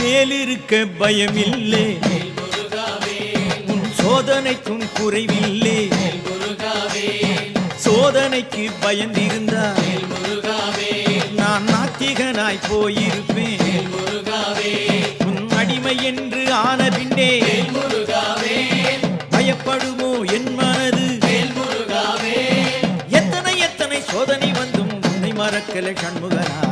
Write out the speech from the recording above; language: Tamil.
மேலிருக்க பயமில்லை, உன் சோதனைக்கும் குறைவில்லை. சோதனைக்கு பயந்திருந்தால் நான் நாத்திகனாய் போயிருப்பேன். உன் அடிமை என்று ஆன பின்னே பயப்படுமோ என் மனது? எத்தனை எத்தனை சோதனை வந்தும் உன்னை மறக்கல சண்முகனா.